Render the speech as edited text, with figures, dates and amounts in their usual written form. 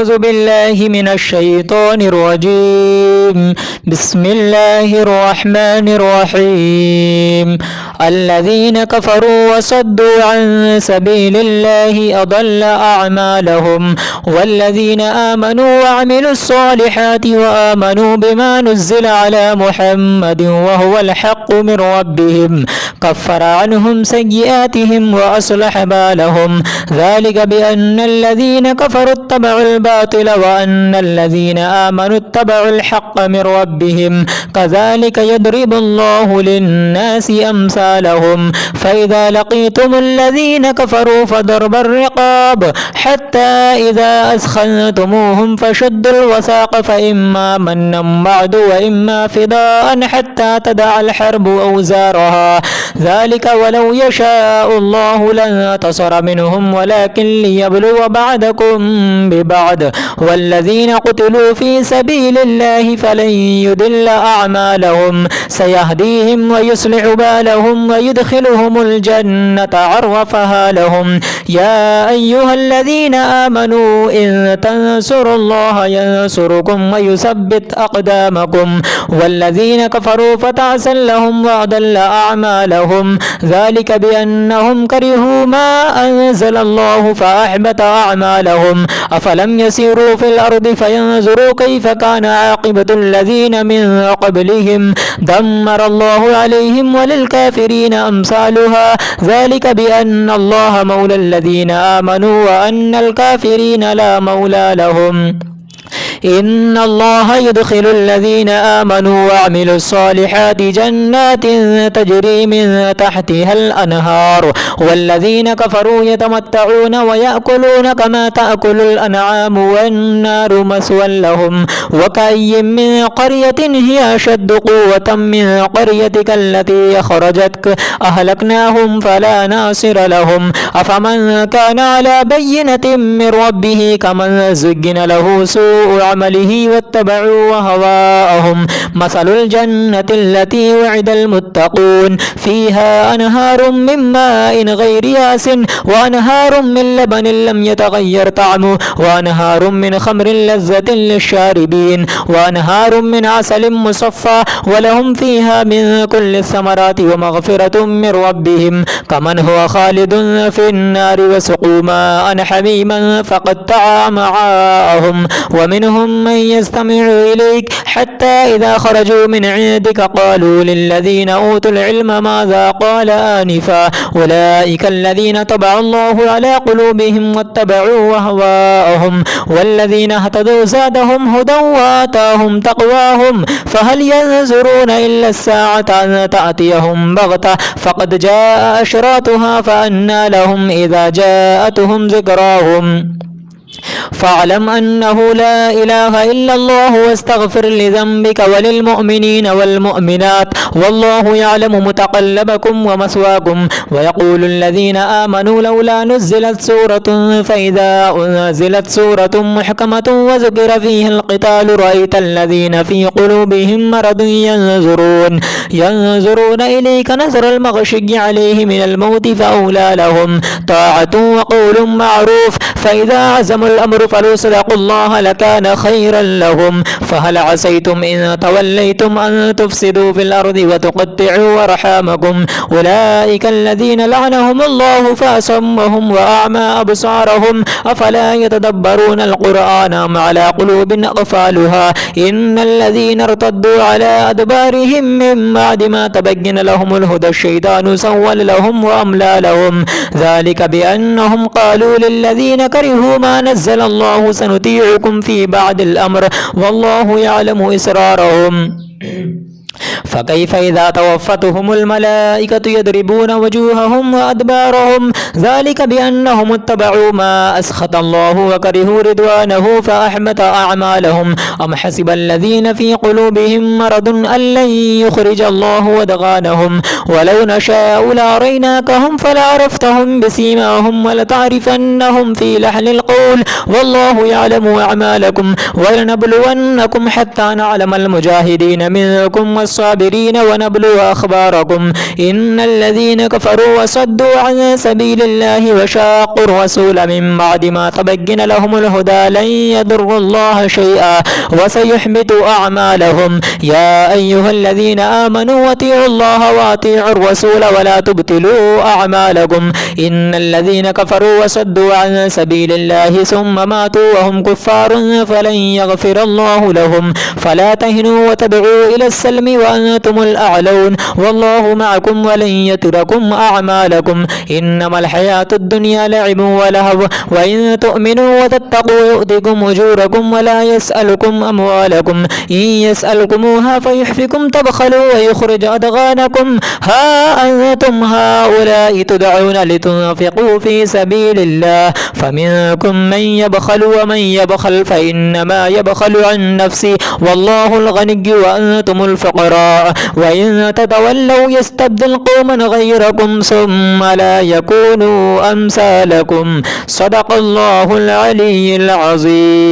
أعوذ بالله من الشيطان الرجيم. بسم الله الرحمن الرحيم. الذين كفروا وصدوا عن سبيل الله أضل أعمالهم، والذين آمنوا وعملوا الصالحات وآمنوا بما نزل على محمد وهو الحق من ربهم كفر عنهم سيئاتهم وأصلح بالهم، ذلك بأن الذين كفروا اتبعوا الباطل وأن الذين آمنوا اتبعوا الحق من ربهم، كذلك يضرب الله للناس أمثالهم. فإذا لقيتم الذين كفروا فضرب الرقاب حتى إذا أثخنتموهم فشدوا الوثاق فإما منا بعد وإما فداء حتى تدع الحرب أوزارها، ذلك ولو يشاء الله لانتصر منهم ولكن ليبلو بعضكم ببعض، والذين قتلوا في سبيل الله فلن يضل أعمالهم سيهديهم ويصلح بالهم ويدخلهم الجنة عرفها لهم. يا أيها الذين آمنوا إن تنصروا الله ينصركم ويثبت أقدامكم، والذين كفروا فتعسا لهم وأضل أعمالهم، ذلك بأنهم كرهوا ما أنزل الله فأحبط أعمالهم. أفلم يسيروا في الأرض فينظروا كيف كان عاقبة الذين من قبلهم دمر الله عليهم وللكافرين أمثالها، ذلك بأن الله مولى الذين آمنوا وأن الكافرين لا مولى لهم. إن الله يدخل الذين آمنوا وعملوا الصالحات جنات تجري من تحتها الأنهار، والذين كفروا يتمتعون ويأكلون كما تأكل الأنعام والنار مثوى لهم. وكأي من قرية هي أشد قوة من قريتك التي أخرجتك أهلكناهم فلا ناصر لهم. أفمن كان على بينة من ربه كمن زين له سوء عمله واتبعوا هواءهم، مثل الجنة التي وعد المتقون فيها أنهار من ماء غير ياس وأنهار من لبن لم يتغير طعمه وأنهار من خمر لذة للشاربين وأنهار من عسل مصفى ولهم فيها من كل الثمرات ومغفرة من ربهم كمن هو خالد في النار وسقوا ماء حميما فقطع أمعاءهم. ومنهم من يستمع إليك حتى إذا خرجوا من عندك قالوا للذين أوتوا العلم ماذا قال آنفا أولئك الذين طبع الله على قلوبهم واتبعوا أهواءهم، والذين اهتدوا زادهم هدى وآتاهم تقواهم، فهل ينظرون إلا الساعة أن تأتيهم بغتة فقد جاء أشراطها فأنى لهم إذا جاءتهم ذكراهم. فاعلم أنه لا إله إلا الله واستغفر لذنبك وللمؤمنين والمؤمنات والله يعلم متقلبكم ومثواكم. ويقول الذين آمنوا لولا نزلت سورة فإذا أنزلت سورة محكمة وذكر فيها القتال رأيت الذين في قلوبهم مرض ينظرون إليك نظر المغشي عليه من الموت فأولى لهم طاعة وقول معروف فإذا عزموا الأمر فلو صدقوا الله لكان خيرا لهم. فهل عسيتم إن توليتم أن تفسدوا في الأرض وتقطعوا أرحامكم أولئك الذين لعنهم الله فأصمهم وأعمى أبصارهم أفلا يتدبرون القرآن أم على قلوب أقفالها إن الذين ارتدوا على أدبارهم من بعد ما تبين لهم الهدى الشيطان سول لهم وأملى لهم، ذلك بأنهم قالوا للذين كرهوا ما نزل الله سنطيعكم في بعض الأمر والله يعلم إسرارهم. فكيف إذا توفتهم الملائكة يضربون وجوههم وأدبارهم ذلك بأنهم اتبعوا ما أسخط الله وكرهوا رضوانه فأحبط أعمالهم. أم حسب الذين في قلوبهم مرض أن لن يخرج الله أضغانهم ولو نشاء لأريناكهم فلعرفتهم بسيماهم ولتعرفنهم في لحن القول والله يعلم أعمالكم ولنبلونكم حتى نعلم المجاهدين منكم الصابرين ونبلو أخباركم إن الذين كفروا وصدوا عن سبيل الله وشاقوا الرسول من بعد ما تبين لهم الهدى لن يضروا الله شيئا وسيحبط أعمالهم يا أيها الذين آمنوا أطيعوا الله وأطيعوا الرسول ولا تبطلوا أعمالكم إن الذين كفروا وصدوا عن سبيل الله ثم ماتوا وهم كفار فلن يغفر الله لهم فلا تهنوا وتدعوا إلى السلم وأنتم الأعلون والله معكم ولن يتركم أعمالكم إنما الحياة الدنيا لعب ولهو وإن تؤمنوا وتتقوا يؤتكم أجوركم ولا يسألكم أموالكم إن يسألكموها فيحفكم تبخلوا ويخرج أضغانكم ها أنتم هؤلاء تدعون لتنفقوا في سبيل الله فمنكم من يبخل ومن يبخل فإنما يبخل عن نفسه والله الغني وأنتم الفقراء وإن تتولوا يستبدل قوما غيركم ثم لا يكونوا أمثالكم صدق الله العلي العظيم.